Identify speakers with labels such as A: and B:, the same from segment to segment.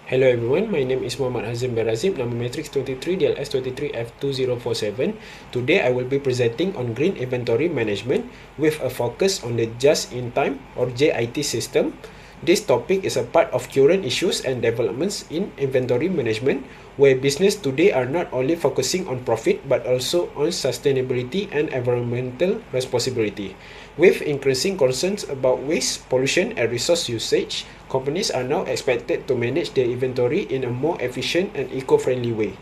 A: Hello everyone, my name is Muhammad Hazim Berazim, number matrix 23 DLS 23F2047. Today I will be presenting on green inventory management with a focus on the just-in-time or JIT system. This topic is a part of current issues and developments in inventory management, where business today are not only focusing on profit but also on sustainability and environmental responsibility. With increasing concerns about waste, pollution, and resource usage, companies are now expected to manage their inventory in a more efficient and eco-friendly way.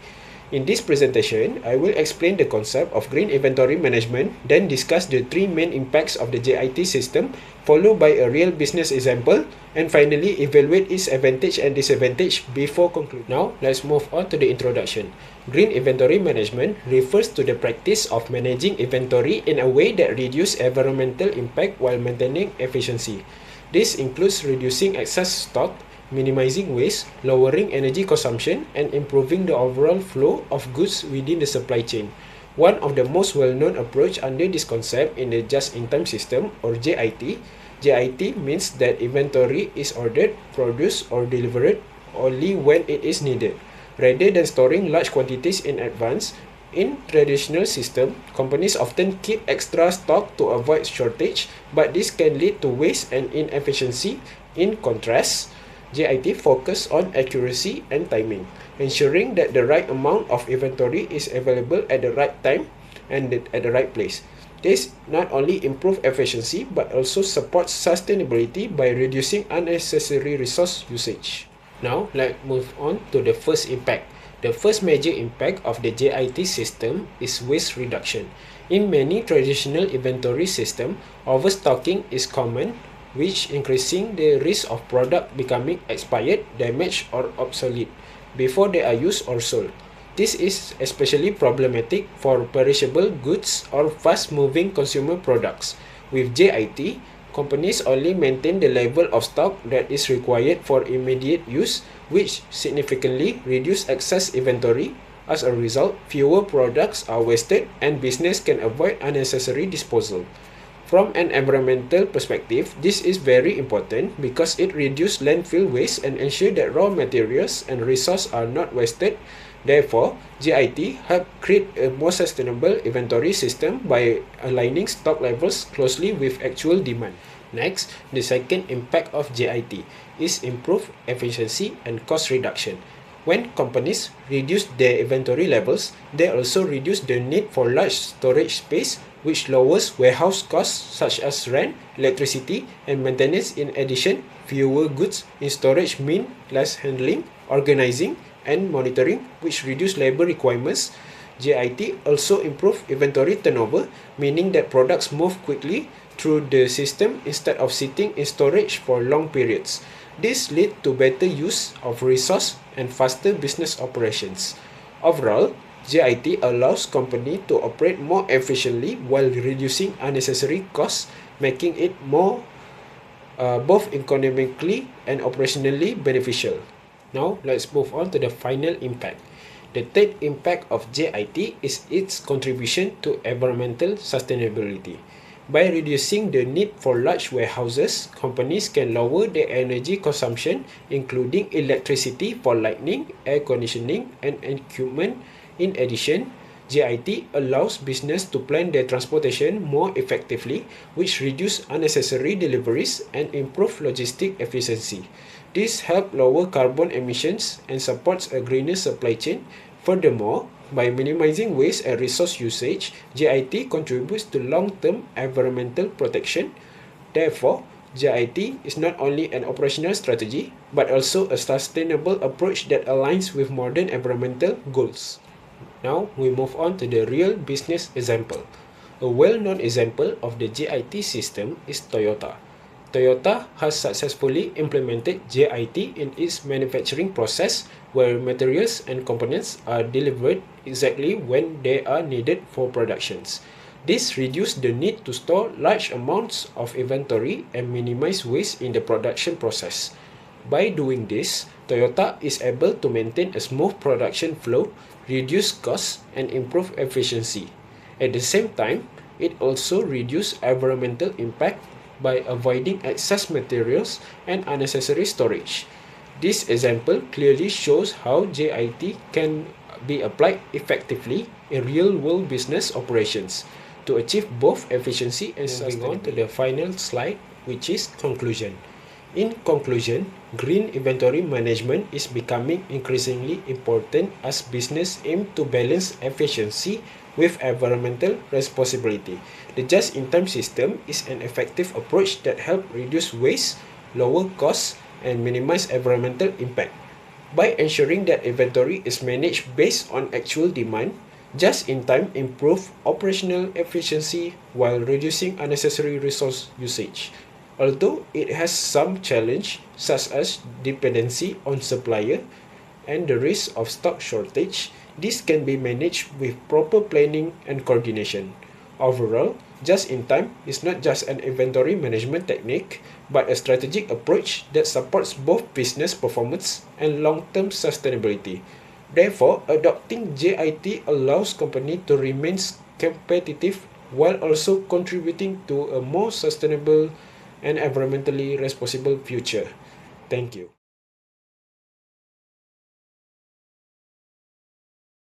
A: In this presentation, I will explain the concept of green inventory management, then discuss the three main impacts of the JIT system, followed by a real business example, and finally evaluate its advantage and disadvantage before concluding. Now, let's move on to the introduction. Green inventory management refers to the practice of managing inventory in a way that reduces environmental impact while maintaining efficiency. This includes reducing excess stock, minimizing waste, lowering energy consumption, and improving the overall flow of goods within the supply chain. One of the most well-known approach under this concept in the just-in-time system or JIT. JIT means that inventory is ordered, produced, or delivered only when it is needed, rather than storing large quantities in advance. In traditional system, companies often keep extra stock to avoid shortage, but this can lead to waste and inefficiency. In contrast, JIT focus on accuracy and timing, ensuring that the right amount of inventory is available at the right time and at the right place. This not only improves efficiency but also supports sustainability by reducing unnecessary resource usage. Now, let's move on to the first impact. The first major impact of the JIT system is waste reduction. In many traditional inventory systems, overstocking is common, which increasing the risk of product becoming expired, damaged, or obsolete before they are used or sold. This is especially problematic for perishable goods or fast-moving consumer products. With JIT, companies only maintain the level of stock that is required for immediate use, which significantly reduces excess inventory. As a result, fewer products are wasted and business can avoid unnecessary disposal. From an environmental perspective, this is very important because it reduces landfill waste and ensures that raw materials and resources are not wasted. Therefore, JIT helps create a more sustainable inventory system by aligning stock levels closely with actual demand. Next, the second impact of JIT is improved efficiency and cost reduction. When companies reduce their inventory levels, they also reduce the need for large storage space, which lowers warehouse costs such as rent, electricity, and maintenance. In addition, fewer goods in storage mean less handling, organizing, and monitoring, which reduce labor requirements. JIT also improves inventory turnover, meaning that products move quickly through the system instead of sitting in storage for long periods. This leads to better use of resource and faster business operations. Overall, JIT allows companies to operate more efficiently while reducing unnecessary costs, making it more both economically and operationally beneficial. Now, let's move on to the final impact. The third impact of JIT is its contribution to environmental sustainability. By reducing the need for large warehouses, companies can lower their energy consumption, including electricity for lighting, air conditioning, and equipment. In addition, JIT allows business to plan their transportation more effectively, which reduces unnecessary deliveries and improves logistic efficiency. This helps lower carbon emissions and supports a greener supply chain. Furthermore, by minimizing waste and resource usage, JIT contributes to long-term environmental protection. Therefore, JIT is not only an operational strategy, but also a sustainable approach that aligns with modern environmental goals. Now, we move on to the real business example. A well-known example of the JIT system is Toyota. Toyota has successfully implemented JIT in its manufacturing process, where materials and components are delivered exactly when they are needed for productions. This reduces the need to store large amounts of inventory and minimize waste in the production process. By doing this, Toyota is able to maintain a smooth production flow, reduce costs, and improve efficiency. At the same time, it also reduces environmental impact by avoiding excess materials and unnecessary storage. This example clearly shows how JIT can be applied effectively in real-world business operations to achieve both efficiency and sustainability. Moving on to the final slide, which is conclusion. In conclusion, green inventory management is becoming increasingly important as business aim to balance efficiency with environmental responsibility. The just-in-time system is an effective approach that helps reduce waste, lower costs, and minimize environmental impact. By ensuring that inventory is managed based on actual demand, just-in-time improve operational efficiency while reducing unnecessary resource usage. Although it has some challenge, such as dependency on supplier and the risk of stock shortage, this can be managed with proper planning and coordination. Overall, just-in-time is not just an inventory management technique, but a strategic approach that supports both business performance and long-term sustainability. Therefore, adopting JIT allows companies to remain competitive while also contributing to a more sustainable and environmentally responsible future. Thank you.